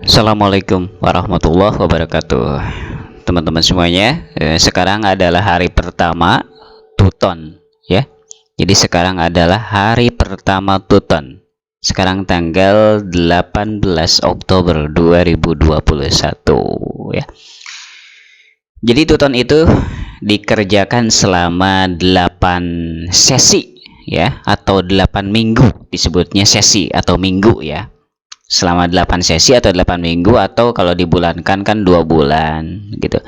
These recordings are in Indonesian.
Assalamualaikum warahmatullahi wabarakatuh. Teman-teman semuanya, sekarang adalah hari pertama Tuton ya. Jadi sekarang adalah hari pertama Tuton. Sekarang tanggal 18 Oktober 2021 ya. Jadi Tuton itu dikerjakan selama 8 sesi ya, atau 8 minggu, disebutnya sesi atau minggu ya. Selama 8 sesi atau 8 minggu, atau kalau dibulankan kan 2 bulan gitu.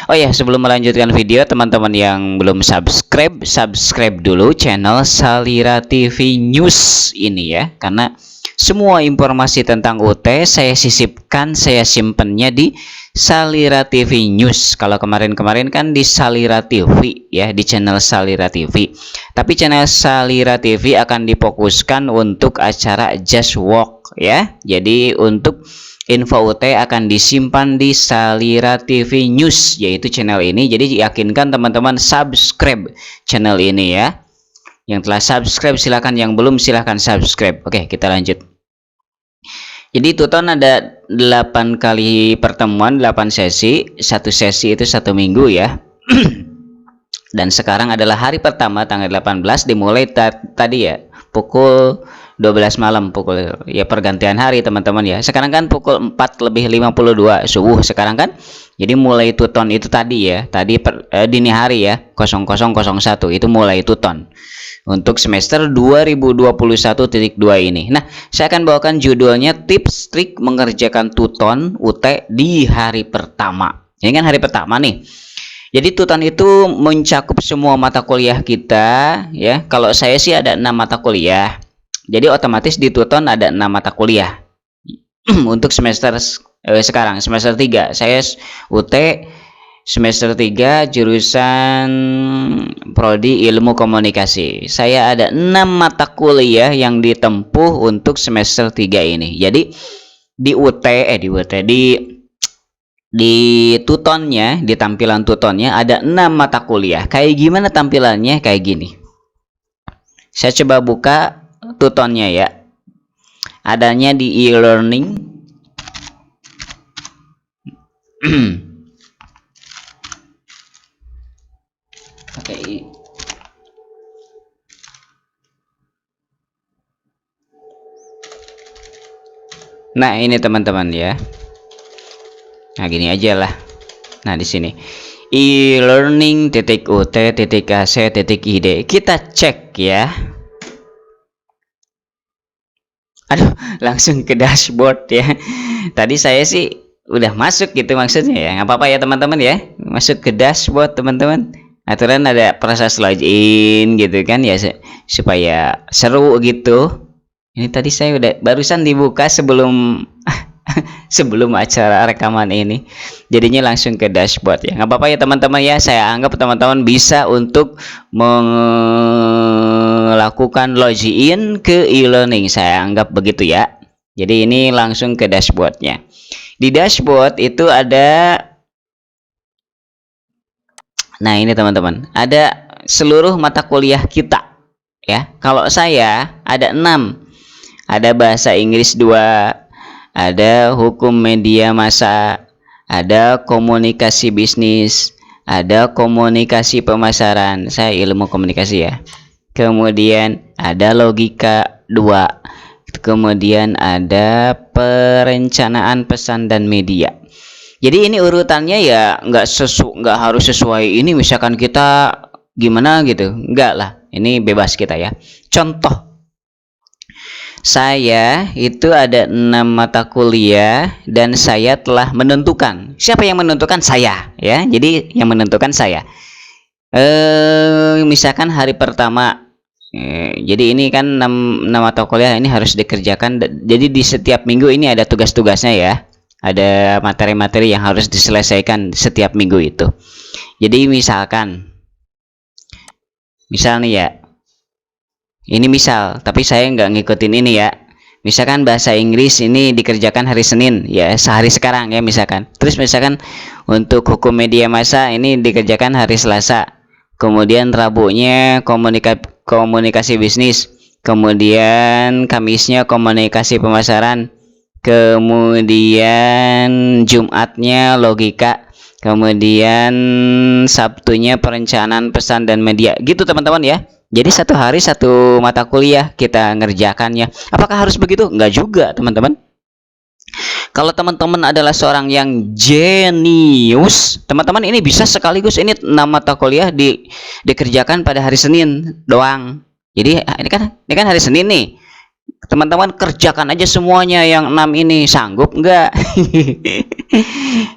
Oh ya, sebelum melanjutkan video, teman-teman yang belum subscribe dulu channel Salira TV News ini ya, karena semua informasi tentang UT saya sisipkan, saya simpennya di Salira TV News. Kalau kemarin-kemarin kan di Salira TV ya, di channel Salira TV. Tapi channel Salira TV akan difokuskan untuk acara Just Walk ya. Jadi untuk info UT akan disimpan di Salira TV News, yaitu channel ini. Jadi yakinkan teman-teman subscribe channel ini ya. Yang telah subscribe silakan, yang belum silahkan subscribe. Oke, kita lanjut. Jadi Tuton ada 8 kali pertemuan, 8 sesi. Satu sesi itu 1 minggu ya. Dan sekarang adalah hari pertama tanggal 18, dimulai tadi ya pukul 12 malam, pukul ya pergantian hari teman-teman ya. Sekarang kan pukul 4:52 subuh sekarang kan. Jadi mulai Tuton itu tadi ya, tadi dini hari ya, 00:01 itu mulai Tuton untuk semester 2021.2 ini. Nah, saya akan bawakan judulnya tips trik mengerjakan Tuton UT di hari pertama. Ini kan hari pertama nih. Jadi Tuton itu mencakup semua mata kuliah kita ya. Kalau saya sih ada 6 mata kuliah. Jadi otomatis di Tuton ada 6 mata kuliah. Untuk semester sekarang semester 3. Saya UT semester 3 jurusan Prodi Ilmu Komunikasi. Saya ada 6 mata kuliah yang ditempuh untuk semester 3 ini. Jadi di Tutonnya, di tampilan Tutonnya ada 6 mata kuliah. Kayak gimana tampilannya? Kayak gini. Saya coba buka Tutonnya ya. Adanya di e-learning. Oke. Nah, ini teman-teman ya. Nah, gini aja lah. Nah, di sini e-learning.ut.ac.id. Kita cek ya. Aduh, langsung ke dashboard ya. Tadi saya sih udah masuk gitu maksudnya ya. Nggak apa-apa ya teman-teman ya. Masuk ke dashboard teman-teman. Aturan ada proses login gitu kan ya, supaya seru gitu. Ini tadi saya udah barusan dibuka sebelum sebelum acara rekaman ini, jadinya langsung ke dashboard ya. Nggak apa-apa ya teman-teman ya. Saya anggap teman-teman bisa untuk melakukan login ke e-learning, saya anggap begitu ya. Jadi ini langsung ke dashboardnya. Di dashboard itu ada, nah ini teman-teman, ada seluruh mata kuliah kita ya. Kalau saya ada 6. Ada bahasa Inggris 2, ada hukum media massa, ada komunikasi bisnis, ada komunikasi pemasaran, saya ilmu komunikasi ya. Kemudian ada logika 2, kemudian ada perencanaan pesan dan media. Jadi ini urutannya ya nggak harus sesuai ini, misalkan kita gimana gitu, enggak lah, ini bebas kita ya. Contoh, saya itu ada 6 mata kuliah dan saya telah menentukan. Siapa yang menentukan? Saya ya. Jadi yang menentukan saya. Misalkan hari pertama, jadi ini kan 6 mata kuliah ini harus dikerjakan. Jadi di setiap minggu ini ada tugas-tugasnya ya. Ada materi-materi yang harus diselesaikan setiap minggu itu. Jadi misal nih ya, ini misal, tapi saya nggak ngikutin ini ya. Misalkan bahasa Inggris ini dikerjakan hari Senin ya, sehari sekarang ya misalkan. Terus misalkan untuk hukum media massa ini dikerjakan hari Selasa. Kemudian Rabunya komunikasi bisnis. Kemudian Kamisnya komunikasi pemasaran. kemudian Jumatnya logika, kemudian Sabtunya perencanaan pesan dan media, gitu teman-teman ya. Jadi satu hari satu mata kuliah kita ngerjakannya. Apakah harus begitu? Enggak juga teman-teman. Kalau teman-teman adalah seorang yang jenius, teman-teman ini bisa sekaligus ini 6 mata kuliah dikerjakan pada hari Senin doang. Jadi ini kan hari Senin nih. Teman-teman kerjakan aja semuanya yang 6 ini, sanggup enggak?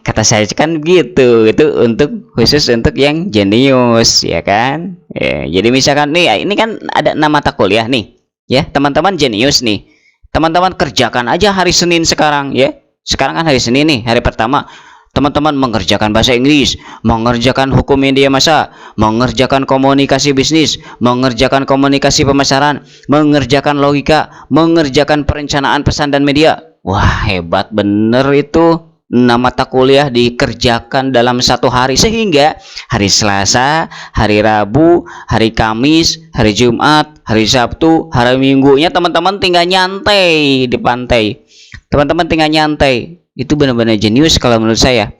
Kata saya kan gitu, itu untuk khusus untuk yang jenius ya kan. Jadi misalkan nih ini kan ada 6 mata kuliah nih ya, teman-teman jenius nih, teman-teman kerjakan aja hari Senin sekarang ya. Sekarang kan hari Senin nih, hari pertama. Teman-teman mengerjakan bahasa Inggris, mengerjakan hukum media massa, mengerjakan komunikasi bisnis, mengerjakan komunikasi pemasaran, mengerjakan logika, mengerjakan perencanaan pesan dan media. Wah, hebat bener itu. 6 mata kuliah dikerjakan dalam satu hari, sehingga hari Selasa, hari Rabu, hari Kamis, hari Jumat, hari Sabtu, hari Minggunya teman-teman tinggal nyantai di pantai. Teman-teman tinggal nyantai. Itu benar-benar jenius kalau menurut saya.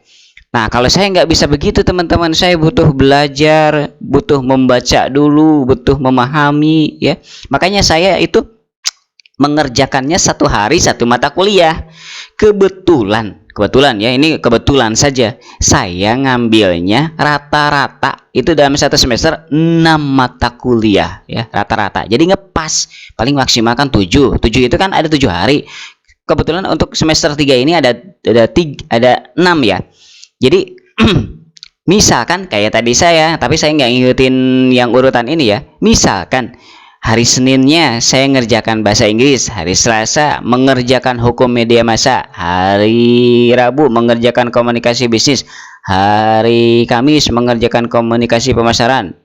Nah, kalau saya nggak bisa begitu teman-teman, saya butuh belajar, butuh membaca dulu, butuh memahami ya. Makanya saya itu mengerjakannya satu hari satu mata kuliah. Kebetulan ya, ini kebetulan saja saya ngambilnya rata-rata itu dalam satu semester 6 mata kuliah ya, rata-rata. Jadi ngepas, paling maksimal kan 7 itu kan ada 7 hari. Kebetulan untuk semester 3 ini ada 6 ya. Jadi misalkan kayak tadi saya, tapi saya nggak ngikutin yang urutan ini ya. Misalkan hari Seninnya saya ngerjakan bahasa Inggris, hari Selasa mengerjakan hukum media massa, hari Rabu mengerjakan komunikasi bisnis, hari Kamis mengerjakan komunikasi pemasaran,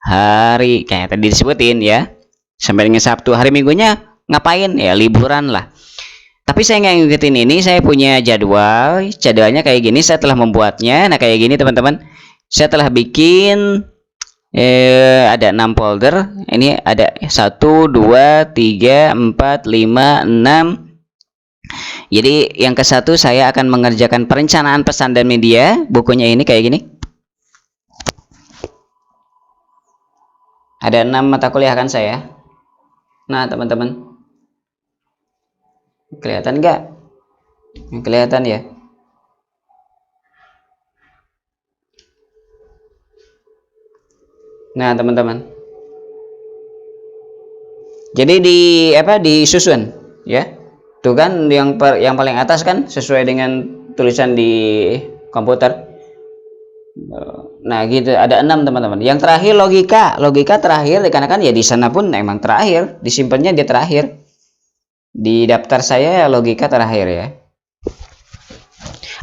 hari kayak tadi disebutin ya, sampai dengan Sabtu. Hari Minggunya ngapain ya? Liburan lah. Tapi saya nggak ngikutin ini, saya punya jadwalnya kayak gini, saya telah membuatnya. Nah kayak gini teman-teman, saya telah bikin ada 6 folder. Ini ada 1, 2, 3, 4, 5, 6. Jadi yang ke satu saya akan mengerjakan perencanaan pesan dan media. Bukunya ini kayak gini. Ada 6 mata kuliah kan saya. Nah teman-teman, kelihatan nggak? Kelihatan ya. Nah teman-teman, jadi disusun ya. Tuh kan yang paling atas kan sesuai dengan tulisan di komputer. Nah gitu, ada 6 teman-teman. Yang terakhir logika terakhir, dikarenakan ya di sana pun emang terakhir, disimpannya dia terakhir. Di daftar saya logika terakhir ya.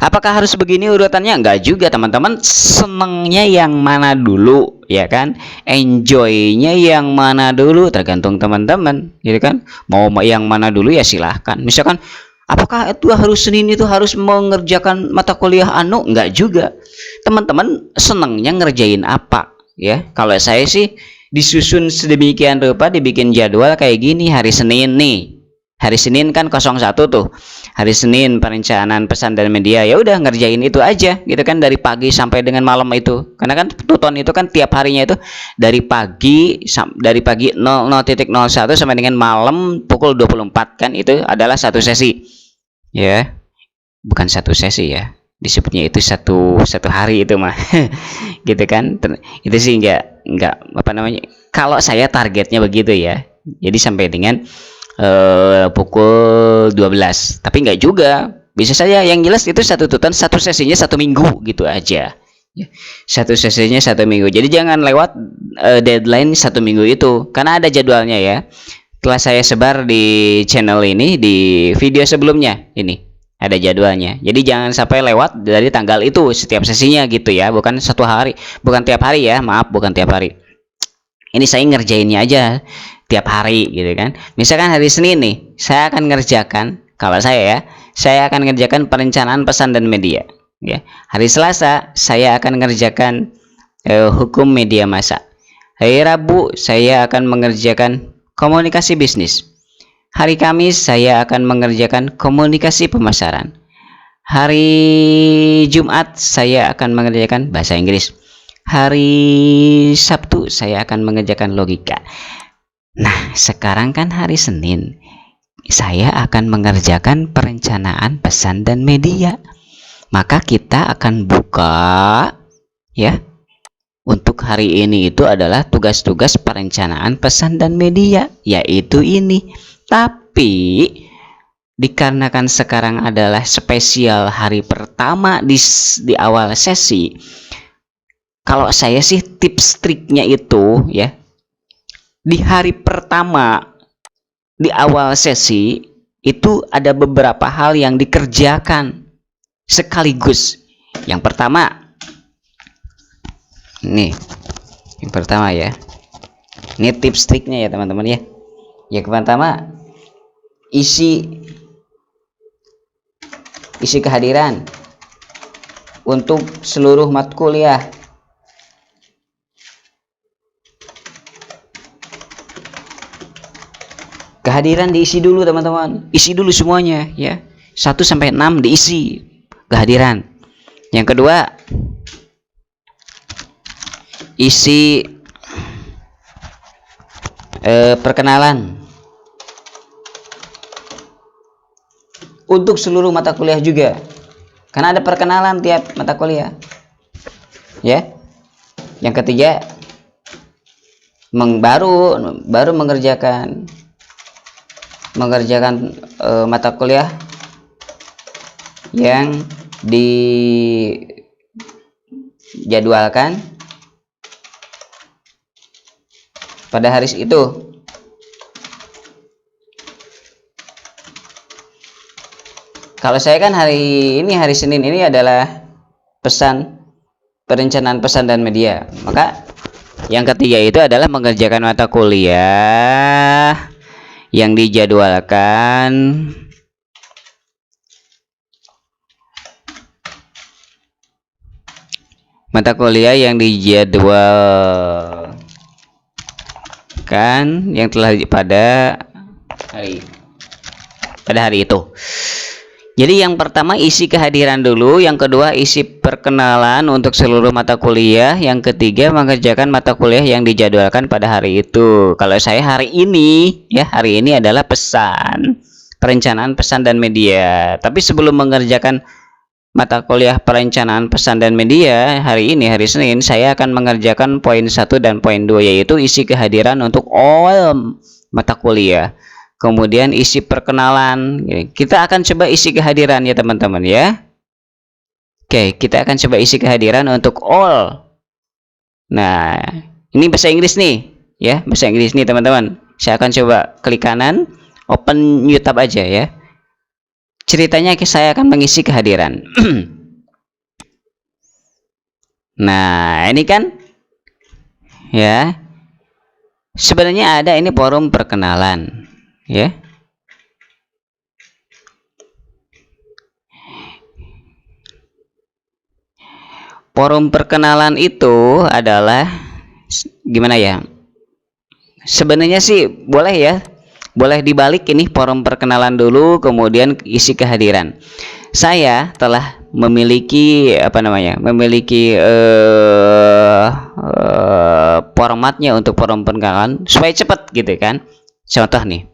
Apakah harus begini urutannya? Enggak juga teman-teman. Senengnya yang mana dulu ya kan, enjoynya yang mana dulu, tergantung teman-teman gitu kan. Mau yang mana dulu ya silahkan. Misalkan apakah itu harus Senin itu harus mengerjakan mata kuliah anu? Enggak juga teman-teman. Senengnya ngerjain apa ya. Kalau saya sih disusun sedemikian rupa, dibikin jadwal kayak gini. Hari Senin nih, hari Senin kan 01 tuh, hari Senin perencanaan pesan dan media, ya udah ngerjain itu aja gitu kan, dari pagi sampai dengan malam itu. Karena kan tuton itu kan tiap harinya itu dari pagi 00.01 sampai dengan malam pukul 24 kan, itu adalah satu sesi ya, bukan satu sesi ya, disebutnya itu satu hari itu mah gitu kan. Itu sih enggak apa namanya, kalau saya targetnya begitu ya, jadi sampai dengan pukul 12. Tapi enggak juga, bisa saja, yang jelas itu satu tutan, satu sesinya 1 minggu gitu aja ya. Satu sesinya 1 minggu, jadi jangan lewat deadline 1 minggu itu, karena ada jadwalnya ya. Telah saya sebar di channel ini, di video sebelumnya ini ada jadwalnya. Jadi jangan sampai lewat dari tanggal itu setiap sesinya gitu ya, bukan satu hari, bukan tiap hari ya, maaf, bukan tiap hari. Ini saya ngerjainnya aja tiap hari gitu kan. Misalkan hari Senin nih, saya akan ngerjakan, kalau saya akan ngerjakan perencanaan pesan dan media ya. Hari Selasa saya akan ngerjakan hukum media massa. Hari Rabu saya akan mengerjakan komunikasi bisnis. Hari Kamis saya akan mengerjakan komunikasi pemasaran. Hari Jumat saya akan mengerjakan bahasa Inggris. Hari Sabtu saya akan mengerjakan logika. Nah, sekarang kan hari Senin. Saya akan mengerjakan perencanaan pesan dan media. Maka kita akan buka ya. Untuk hari ini itu adalah tugas-tugas perencanaan pesan dan media, yaitu ini. Tapi dikarenakan sekarang adalah spesial hari pertama di awal sesi, kalau saya sih tips triknya itu ya, di hari pertama di awal sesi itu ada beberapa hal yang dikerjakan sekaligus. Yang pertama nih, yang pertama ya, ini tips triknya ya teman-teman ya. Yang pertama, isi kehadiran untuk seluruh matkul ya. Kehadiran diisi dulu teman-teman, isi dulu semuanya ya, 1 sampai 6 diisi kehadiran. Yang kedua, isi perkenalan untuk seluruh mata kuliah juga, karena ada perkenalan tiap mata kuliah ya. Yang ketiga, baru mengerjakan mata kuliah yang dijadwalkan pada hari itu. Kalau saya kan hari Senin ini adalah perencanaan pesan dan media. Maka yang ketiga itu adalah mengerjakan mata kuliah yang dijadwalkan yang telah pada hari itu. Jadi yang pertama isi kehadiran dulu, yang kedua isi perkenalan untuk seluruh mata kuliah, yang ketiga mengerjakan mata kuliah yang dijadwalkan pada hari itu. Kalau saya hari ini adalah perencanaan pesan dan media. Tapi sebelum mengerjakan mata kuliah perencanaan pesan dan media hari Senin, saya akan mengerjakan poin 1 dan poin 2, yaitu isi kehadiran untuk all mata kuliah. Kemudian isi perkenalan. Kita akan coba isi kehadiran ya teman-teman ya. Oke, kita akan coba isi kehadiran untuk all. Nah, ini bahasa Inggris nih ya, bahasa Inggris nih teman-teman. Saya akan coba klik kanan, open new tab aja ya. Ceritanya saya akan mengisi kehadiran. Nah, ini kan ya, sebenarnya ada ini forum perkenalan ya. Forum perkenalan itu adalah gimana ya? Sebenarnya sih boleh ya, boleh dibalik ini forum perkenalan dulu, kemudian isi kehadiran. Saya telah memiliki formatnya untuk forum perkenalan supaya cepat gitu kan. Contoh nih,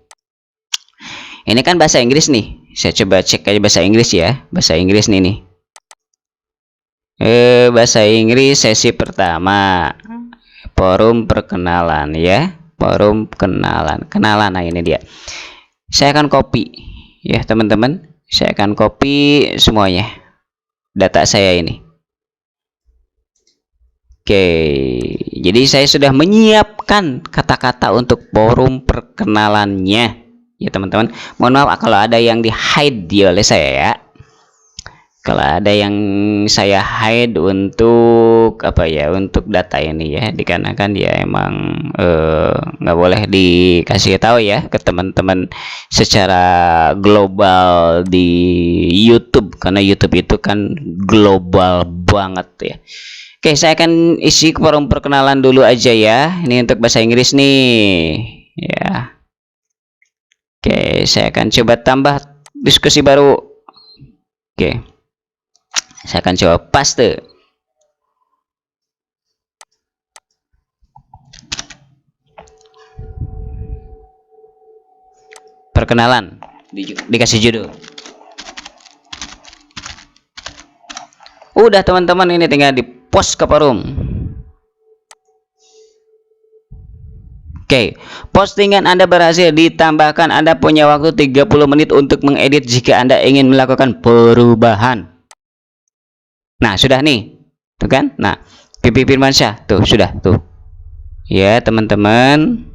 ini kan bahasa Inggris nih, saya coba cek aja bahasa Inggris ya, bahasa Inggris nih bahasa Inggris sesi pertama, forum perkenalan ya, forum kenalan. Nah ini dia, saya akan copy ya teman-teman, saya akan copy semuanya data saya ini. Oke, jadi saya sudah menyiapkan kata-kata untuk forum perkenalannya ya teman-teman. Mohon maaf kalau ada yang di hide oleh saya ya, kalau ada yang saya hide untuk untuk data ini ya, dikarenakan dia emang nggak boleh dikasih tahu ya ke teman-teman secara global di YouTube, karena YouTube itu kan global banget ya. Oke, saya akan isi forum perkenalan dulu aja ya. Ini untuk bahasa Inggris nih ya. Oke, saya akan coba tambah diskusi baru. Oke, saya akan coba paste. Perkenalan, dikasih judul. Udah teman-teman, ini tinggal di post ke forum. Oke, postingan Anda berhasil ditambahkan. Anda punya waktu 30 menit untuk mengedit jika Anda ingin melakukan perubahan. Nah, sudah nih. Tuh kan? Nah, Pipi Firmansyah tuh sudah tuh. Ya, teman-teman.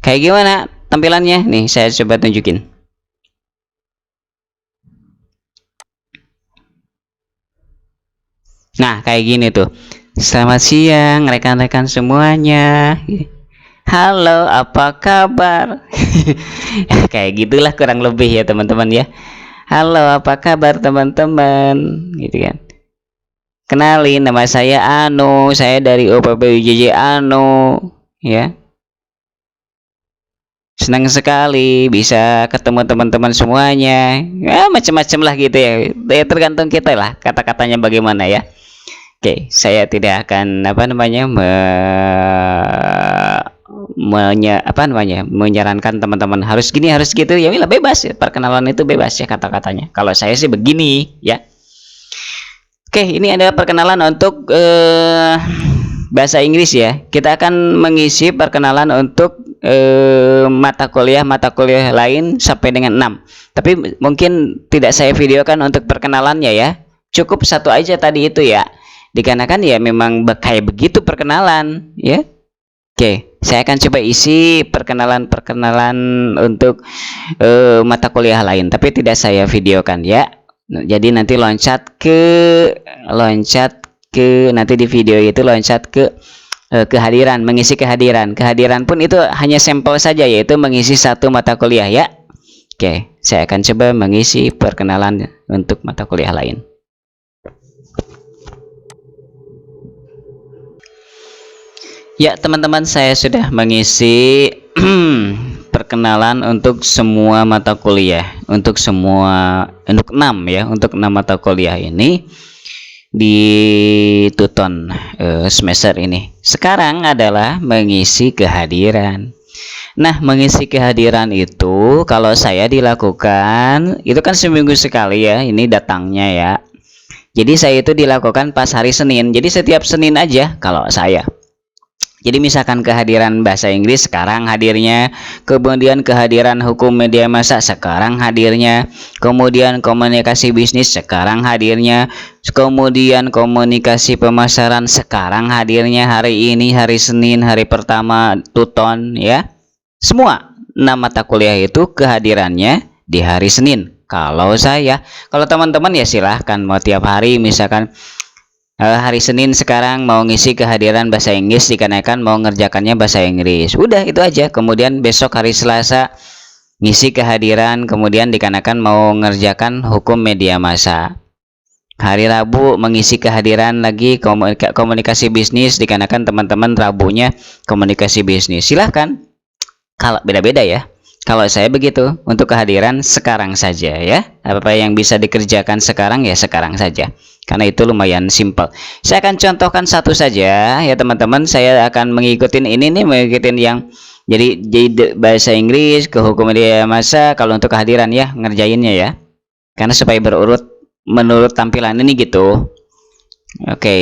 Kayak gimana tampilannya? Nih, saya coba tunjukin. Nah, kayak gini tuh. Selamat siang rekan-rekan semuanya. Halo, apa kabar? Kayak gitulah kurang lebih ya teman-teman ya. Halo, apa kabar teman-teman? Gitu kan. Kenalin, nama saya Anu, saya dari OPPUJJ Anu, ya. Senang sekali bisa ketemu teman-teman semuanya. Ya, macam-macam lah gitu ya. Ya tergantung kita lah kata-katanya bagaimana ya. Oke, saya tidak akan menyarankan teman-teman harus gini harus gitu ya, bebas ya, perkenalan itu bebas ya kata-katanya. Kalau saya sih begini ya. Oke, ini adalah perkenalan untuk bahasa Inggris ya. Kita akan mengisi perkenalan untuk mata kuliah lain sampai dengan 6. Tapi mungkin tidak saya videokan untuk perkenalannya ya. Cukup satu aja tadi itu ya. Dikarenakan ya memang kayak begitu perkenalan ya. Oke, saya akan coba isi perkenalan untuk mata kuliah lain, tapi tidak saya videokan ya. Jadi nanti loncat ke nanti di video itu loncat ke kehadiran, mengisi kehadiran. Kehadiran pun itu hanya sampel saja, yaitu mengisi satu mata kuliah ya. Oke, saya akan coba mengisi perkenalan untuk mata kuliah lain. Ya teman-teman, saya sudah mengisi perkenalan untuk semua mata kuliah, untuk 6 ya, untuk 6 mata kuliah ini di Tuton semester ini. Sekarang adalah mengisi kehadiran. Nah, mengisi kehadiran itu kalau saya dilakukan itu kan seminggu sekali ya, ini datangnya ya. Jadi saya itu dilakukan pas hari Senin. Jadi setiap Senin aja kalau saya. Jadi misalkan kehadiran bahasa Inggris sekarang hadirnya, kemudian kehadiran hukum media massa sekarang hadirnya, kemudian komunikasi bisnis sekarang hadirnya, kemudian komunikasi pemasaran sekarang hadirnya, hari ini hari Senin, hari pertama Tuton ya. Semua 6 mata kuliah itu kehadirannya di hari Senin. Kalau teman-teman ya silahkan mau tiap hari, misalkan hari Senin sekarang mau ngisi kehadiran bahasa Inggris dikarenakan mau ngerjakannya bahasa Inggris, udah itu aja. Kemudian besok hari Selasa ngisi kehadiran, kemudian dikarenakan mau ngerjakan hukum media massa. Hari Rabu mengisi kehadiran lagi komunikasi bisnis dikarenakan teman-teman Rabunya komunikasi bisnis. Silahkan, kalau beda-beda ya. Kalau saya begitu, untuk kehadiran sekarang saja ya. Apa yang bisa dikerjakan sekarang ya sekarang saja. Karena itu lumayan simpel. Saya akan contohkan satu saja ya teman-teman. Saya akan mengikuti yang jadi bahasa Inggris ke hukum media massa. Kalau untuk kehadiran ya ngerjainnya ya. Karena supaya berurut menurut tampilan ini gitu. Oke,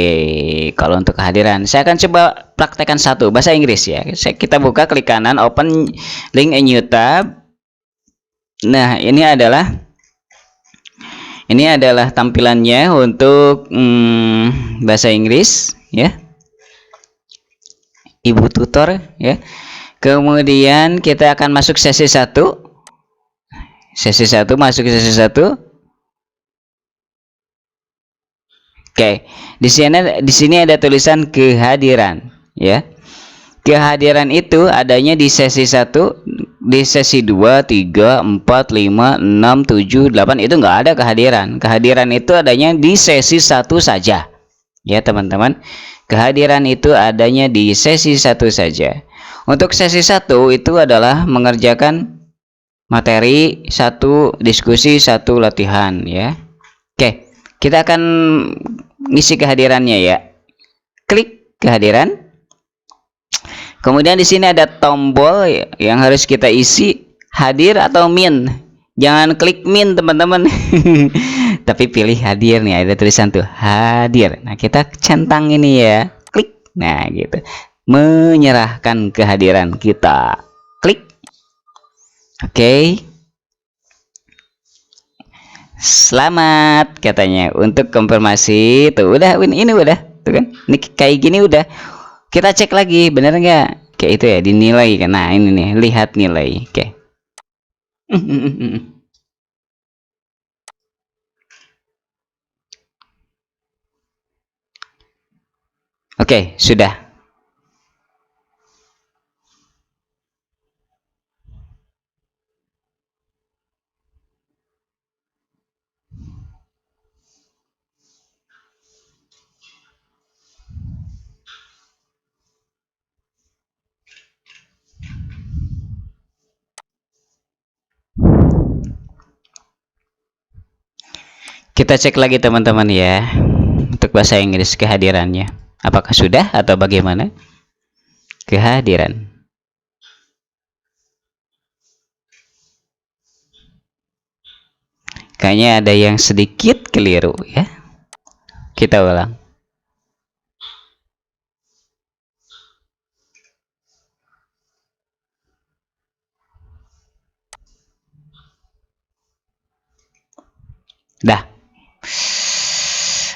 kalau untuk kehadiran saya akan coba praktekkan satu bahasa Inggris ya. Kita buka, klik kanan, open link a new tab. Nah, ini adalah tampilannya untuk bahasa Inggris ya. Ibu tutor ya. Kemudian kita akan masuk sesi 1. Masuk sesi 1. Oke, di sini ada tulisan kehadiran ya. Kehadiran itu adanya di sesi 1, di sesi 2, 3, 4, 5, 6, 7, 8 itu enggak ada kehadiran. Kehadiran itu adanya di sesi 1 saja. Ya, teman-teman. Kehadiran itu adanya di sesi 1 saja. Untuk sesi 1 itu adalah mengerjakan materi, 1 diskusi, 1 latihan ya. Oke, kita akan ngisi kehadirannya ya. Klik kehadiran. Kemudian di sini ada tombol yang harus kita isi, hadir atau min. Jangan klik min teman-teman. Tapi pilih hadir nih, ada tulisan tuh hadir. Nah, kita centang ini ya. Klik. Nah, gitu. Menyerahkan kehadiran kita. Klik. Oke. Selamat katanya untuk konfirmasi. Tuh udah, ini udah tuh kan. Ini kayak gini udah. Kita cek lagi, bener nggak? Kayak itu ya, dinilai kan. Nah, ini nih, lihat nilai. Oke. Oke, sudah. Kita cek lagi teman-teman ya. Untuk bahasa Inggris kehadirannya. Apakah sudah atau bagaimana? Kehadiran. Kayaknya ada yang sedikit keliru ya. Kita ulang. Dah.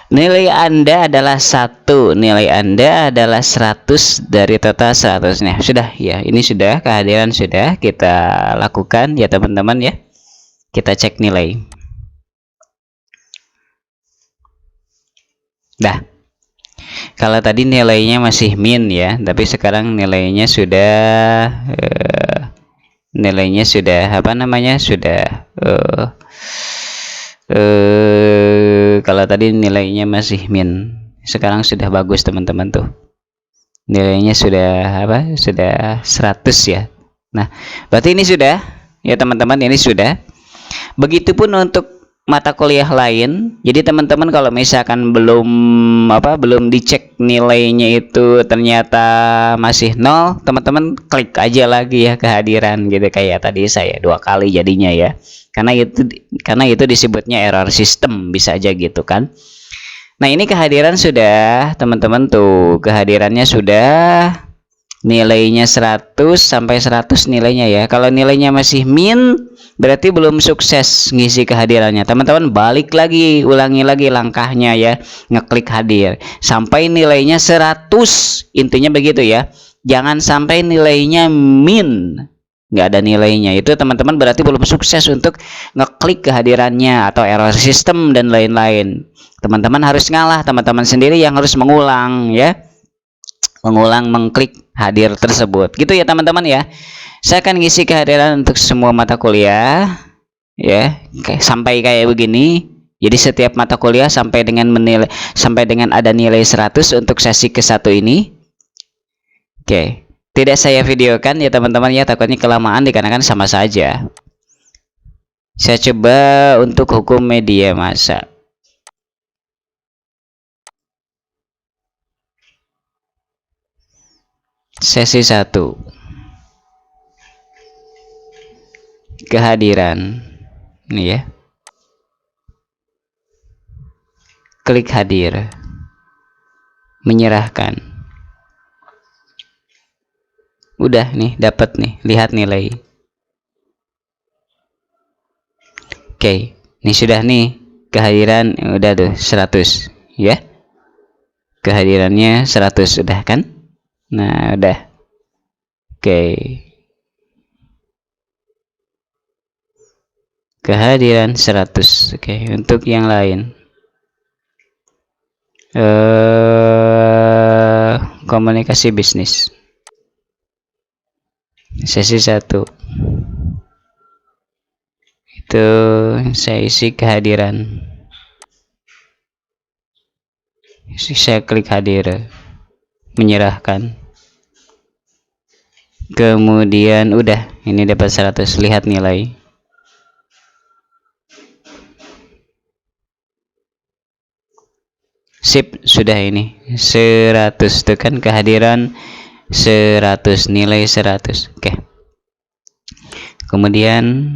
Nilai Anda adalah 1. Nilai Anda adalah 100 dari total 100. Nah, sudah ya. Ini sudah, kehadiran sudah kita lakukan ya teman-teman ya. Kita cek nilai. Dah. Kalau tadi nilainya masih min ya, tapi sekarang nilainya sudah apa namanya? Sudah kalau tadi nilainya masih min, sekarang sudah bagus teman-teman tuh. Nilainya sudah apa? Sudah 100 ya. Nah, berarti ini sudah ya teman-teman, ini sudah. Begitupun untuk mata kuliah lain. Jadi teman-teman kalau misalkan belum dicek nilainya itu ternyata masih 0, teman-teman klik aja lagi ya kehadiran gitu, kayak tadi saya 2 kali jadinya ya. Karena itu disebutnya error sistem, bisa aja gitu kan. Nah, ini kehadiran sudah teman-teman tuh, kehadirannya sudah. Nilainya 100 sampai 100 nilainya ya. Kalau nilainya masih min, berarti belum sukses ngisi kehadirannya. Teman-teman balik lagi, ulangi lagi langkahnya ya. Ngeklik hadir sampai nilainya 100. Intinya begitu ya. Jangan sampai nilainya min, nggak ada nilainya. Itu teman-teman berarti belum sukses untuk ngeklik kehadirannya atau error sistem dan lain-lain. Teman-teman harus ngalah, teman-teman sendiri yang harus mengulang ya. Mengulang mengklik hadir tersebut gitu ya teman-teman ya. Saya akan ngisi kehadiran untuk semua mata kuliah ya, sampai kayak begini. Jadi setiap mata kuliah sampai dengan ada nilai 100 untuk sesi ke-1 ini. Oke, tidak saya videokan ya teman-teman ya, takutnya kelamaan dikarenakan sama saja. Saya coba untuk hukum media massa. Sesi 1. Kehadiran. Ini ya. Klik hadir. Menyerahkan. Udah nih, dapat nih, lihat nilai. Oke, ini sudah nih kehadiran, udah tuh 100 ya. Kehadirannya 100 udah kan? Nah, udah. Oke. Kehadiran 100. Oke, untuk yang lain. Komunikasi bisnis. Sesi 1. Itu saya isi kehadiran. Saya klik hadir, menyerahkan. Kemudian udah, ini dapat 100. Lihat nilai. Sip, sudah ini 100 tuh kan, kehadiran 100, nilai 100. Oke. Kemudian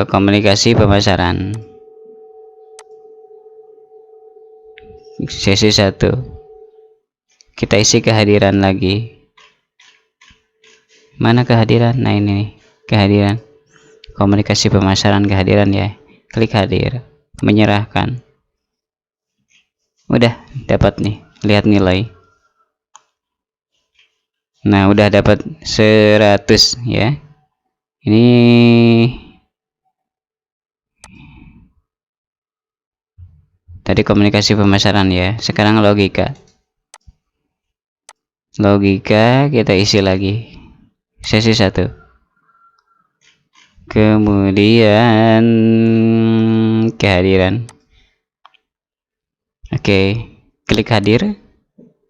komunikasi pemasaran. Sesi 1. Kita isi kehadiran lagi. Mana kehadiran? Nah ini nih, kehadiran. Komunikasi pemasaran, kehadiran ya. Klik hadir, menyerahkan. Udah dapat nih, lihat nilai. Nah, udah dapat 100 ya. Ini tadi komunikasi pemasaran ya. Sekarang logika. Logika kita isi lagi. Sesi 1. Kemudian kehadiran. Oke, klik hadir,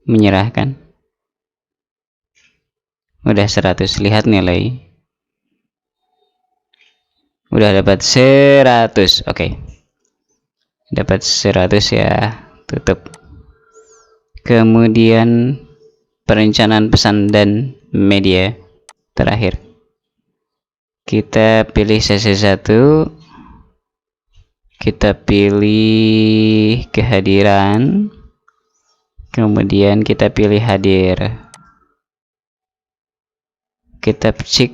menyerahkan. Udah 100, lihat nilai. Udah dapat 100. Oke. Dapat 100 ya. Tutup. Kemudian perencanaan pesan dan media terakhir. Kita pilih sesi 1. Kita pilih kehadiran. Kemudian kita pilih hadir. Kita cek,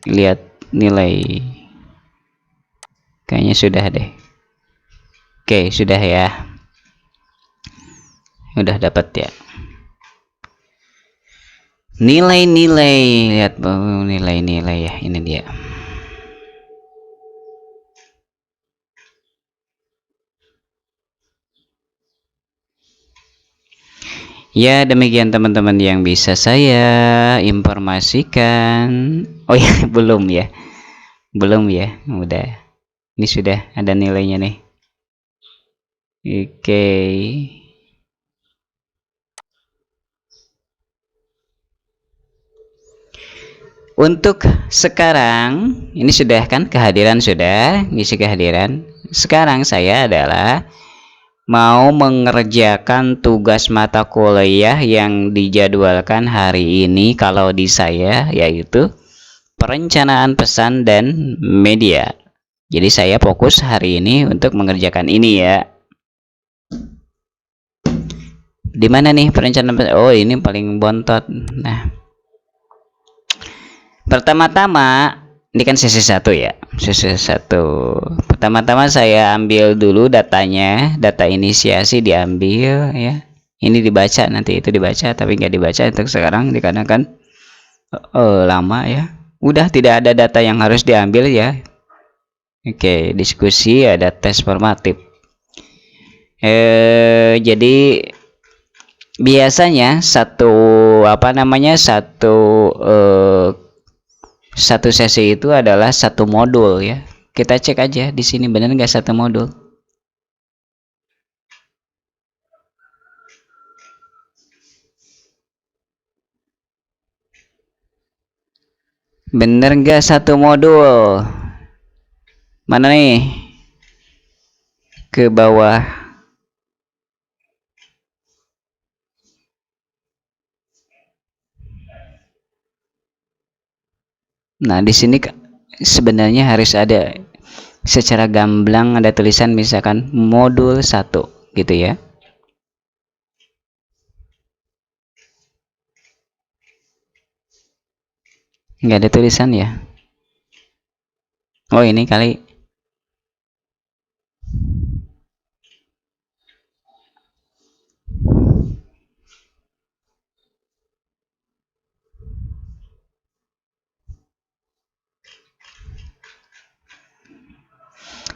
lihat nilai. Kayaknya sudah deh. Oke, sudah ya. Udah dapat ya. Nilai-nilai, lihat nilai-nilai ya, ini dia. Ya, demikian teman-teman yang bisa saya informasikan. Oh ya, belum ya. Belum ya. Udah. Ini sudah ada nilainya nih. Oke. Untuk sekarang ini sudah kan, kehadiran sudah, ngisi kehadiran. Sekarang saya adalah mau mengerjakan tugas mata kuliah yang dijadwalkan hari ini kalau di saya, yaitu perencanaan pesan dan media. Jadi saya fokus hari ini untuk mengerjakan ini ya. Di mana nih perencanaan pesan? Oh, ini paling bontot. Nah, pertama-tama ini kan sesi 1 ya. Sesi 1. Pertama-tama saya ambil dulu datanya, data inisiasi diambil ya. Ini dibaca, nanti itu dibaca, tapi nggak dibaca untuk sekarang dikarenakan lama ya. Udah tidak ada data yang harus diambil ya. Oke, diskusi, ada tes formatif. Jadi biasanya satu sesi itu adalah satu modul ya. Kita cek aja di sini benar nggak satu modul. Bener nggak satu modul? Mana nih? Ke bawah. Nah, di sini sebenarnya harus ada secara gamblang ada tulisan misalkan modul 1 gitu ya. Nggak ada tulisan ya. Oh, ini kali.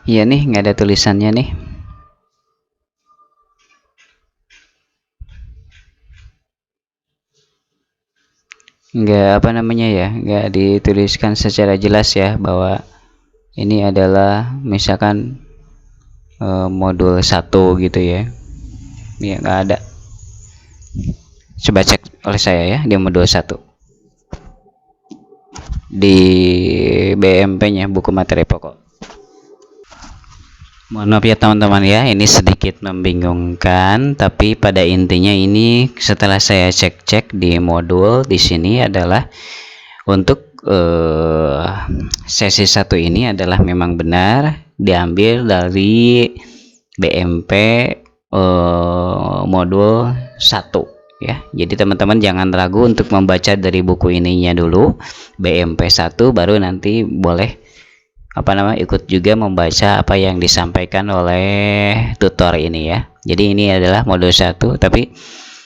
Iya nih, nggak ada tulisannya nih. Nggak apa namanya ya, nggak dituliskan secara jelas ya bahwa ini adalah misalkan modul 1 gitu ya. Ya nggak ada. Coba cek oleh saya ya di modul 1 di BMP-nya, buku materi pokok. Mohon maaf ya teman-teman ya, ini sedikit membingungkan, tapi pada intinya ini setelah saya cek-cek di modul di sini adalah untuk sesi 1 ini adalah memang benar diambil dari BMP modul 1 ya. Jadi teman-teman jangan ragu untuk membaca dari buku ininya dulu, BMP 1, baru nanti boleh ikut juga membaca apa yang disampaikan oleh tutor ini ya. Jadi ini adalah modul 1, tapi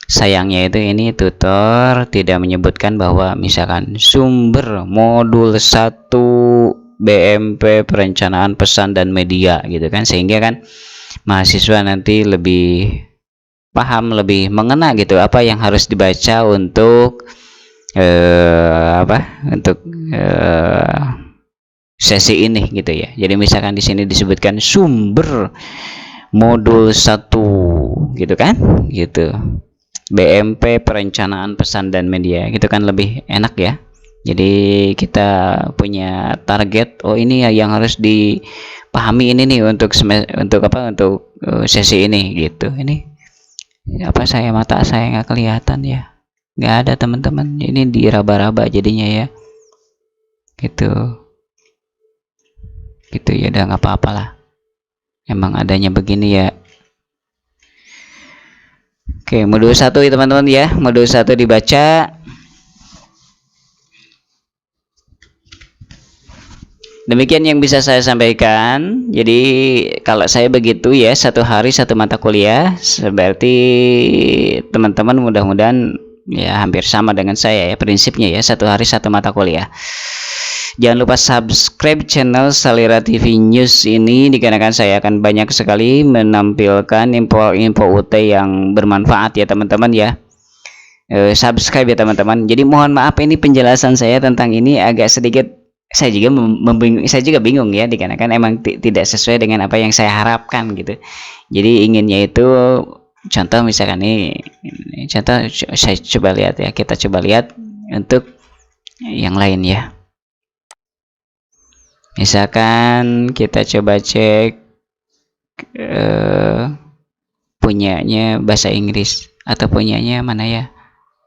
sayangnya itu ini tutor tidak menyebutkan bahwa misalkan sumber modul 1 BMP perencanaan pesan dan media gitu kan, sehingga kan mahasiswa nanti lebih paham, lebih mengena gitu apa yang harus dibaca untuk sesi ini gitu ya. Jadi misalkan di sini disebutkan sumber modul 1 gitu kan, gitu. BMP perencanaan pesan dan media gitu kan lebih enak ya. Jadi kita punya target, oh ini ya yang harus dipahami ini nih untuk sesi ini gitu. Ini mata saya nggak kelihatan ya, nggak ada teman-teman, ini diraba-raba jadinya ya gitu ya. Udah nggak apa-apalah, emang adanya begini ya. Oke, modul 1 ya teman-teman ya, modul 1 dibaca. Demikian yang bisa saya sampaikan. Jadi kalau saya begitu ya, 1 hari 1 mata kuliah, berarti teman-teman mudah-mudahan ya hampir sama dengan saya ya prinsipnya ya, 1 hari 1 mata kuliah. Jangan lupa subscribe channel Salira TV News ini, dikarenakan saya akan banyak sekali menampilkan info-info UT yang bermanfaat ya teman-teman ya. Subscribe ya teman-teman. Jadi mohon maaf ini penjelasan saya tentang ini agak sedikit, saya juga bingung ya, dikarenakan emang tidak sesuai dengan apa yang saya harapkan gitu. Jadi inginnya itu contoh misalkan ini contoh, saya coba lihat ya, kita coba lihat untuk yang lain ya. Misalkan kita coba cek punyanya bahasa Inggris atau punyanya mana ya,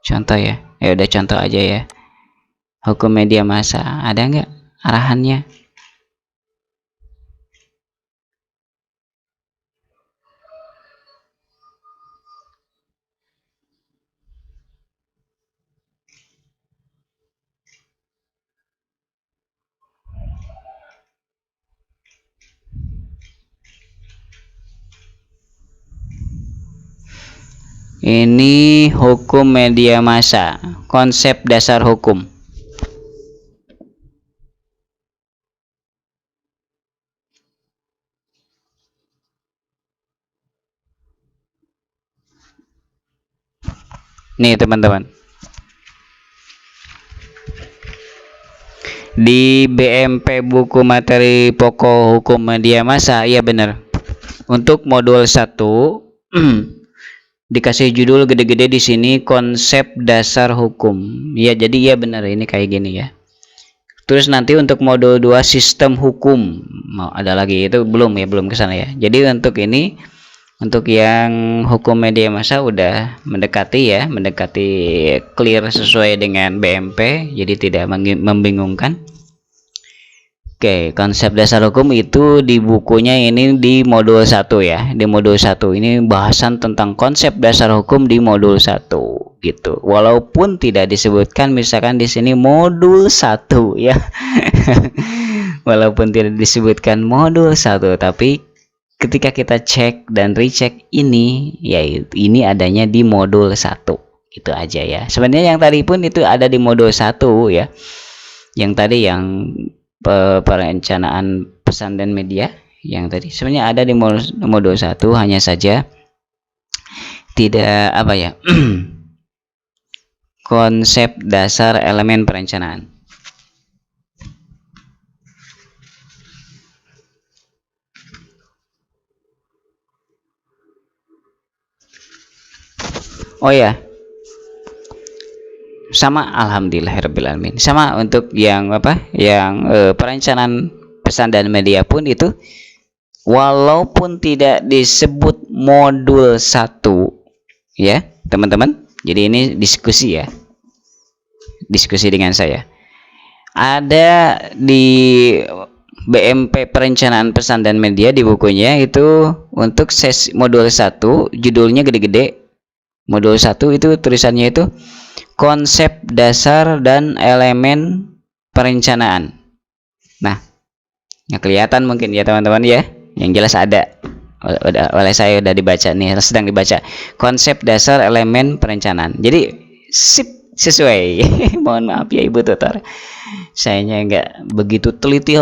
contoh ya, udah contoh aja ya, hukum media massa, ada nggak arahannya? Ini hukum media massa, konsep dasar hukum. Nih teman-teman, di BMP buku materi pokok hukum media massa, iya benar. Untuk modul 1 dikasih judul gede-gede di sini, konsep dasar hukum. Ya, jadi ya benar ini kayak gini ya. Terus nanti untuk modul 2 sistem hukum. Mau ada lagi itu belum ke sana ya. Jadi untuk ini, untuk yang hukum media massa udah mendekati clear sesuai dengan BMP, jadi tidak membingungkan. Oke, konsep dasar hukum itu di bukunya ini di modul 1 ya. Di modul 1 ini bahasan tentang konsep dasar hukum di modul 1 gitu. Walaupun tidak disebutkan misalkan di sini modul 1 ya. Walaupun tidak disebutkan modul 1, tapi ketika kita cek dan recheck ini, ya ini adanya di modul 1. Itu aja ya. Sebenarnya yang tadi pun itu ada di modul 1 ya. Yang tadi yang perencanaan pesan dan media yang tadi sebenarnya ada di modul 1, hanya saja tidak konsep dasar elemen perencanaan. Oh ya, sama, alhamdulillahirobbilalamin. Sama untuk yang apa, yang perencanaan pesan dan media pun itu, walaupun tidak disebut modul 1 ya teman-teman. Jadi ini diskusi ya, diskusi dengan saya. Ada di BMP perencanaan pesan dan media di bukunya itu untuk sesi modul 1 judulnya gede-gede. Modul 1 itu tulisannya itu konsep dasar dan elemen perencanaan. Nah, yang kelihatan mungkin ya teman-teman ya, yang jelas ada oleh saya udah dibaca nih, sedang dibaca konsep dasar elemen perencanaan. Jadi sip, sesuai. Mohon maaf ya Ibu Tutor, sayanya nggak begitu teliti.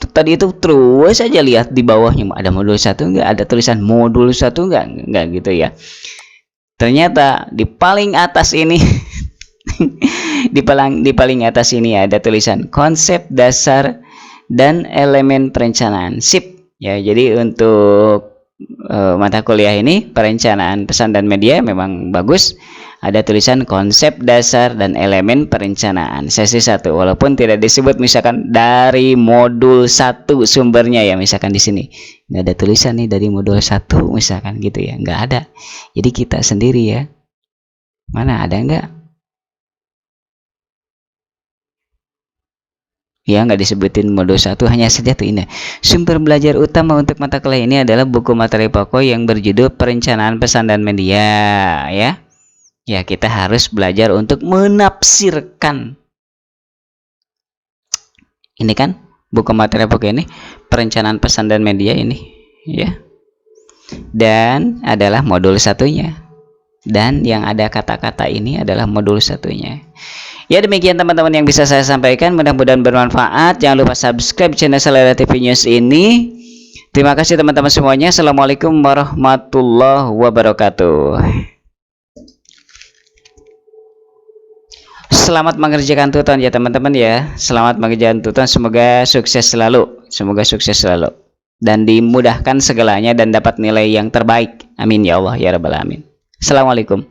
Tadi itu terus saja lihat di bawahnya ada modul 1 nggak, ada tulisan modul 1 nggak gitu ya. Ternyata di paling atas ini di paling atas ini ada tulisan konsep dasar dan elemen perencanaan. Sip ya. Jadi untuk mata kuliah ini perencanaan pesan dan media memang bagus, ada tulisan konsep dasar dan elemen perencanaan sesi 1, walaupun tidak disebut misalkan dari modul 1 sumbernya ya, misalkan di sini nggak ada tulisan nih dari modul 1 misalkan gitu ya, nggak ada. Jadi kita sendiri ya, mana ada nggak ya, nggak disebutin modul 1, hanya saja tuh ini. Sumber belajar utama untuk mata kuliah ini adalah buku materi pokok yang berjudul perencanaan pesan dan media ya. Ya, kita harus belajar untuk menafsirkan. Ini kan buku materi pokok ini perencanaan pesan dan media ini ya. Dan adalah modul 1-nya. Dan yang ada kata-kata ini adalah modul 1-nya. Ya, demikian teman-teman yang bisa saya sampaikan, mudah-mudahan bermanfaat. Jangan lupa subscribe channel Selera TV News ini. Terima kasih teman-teman semuanya. Assalamualaikum warahmatullahi wabarakatuh. Selamat mengerjakan tuton ya teman-teman ya. Selamat mengerjakan tuton, semoga sukses selalu. Semoga sukses selalu dan dimudahkan segalanya dan dapat nilai yang terbaik. Amin ya Allah ya rabbal alamin. Assalamualaikum.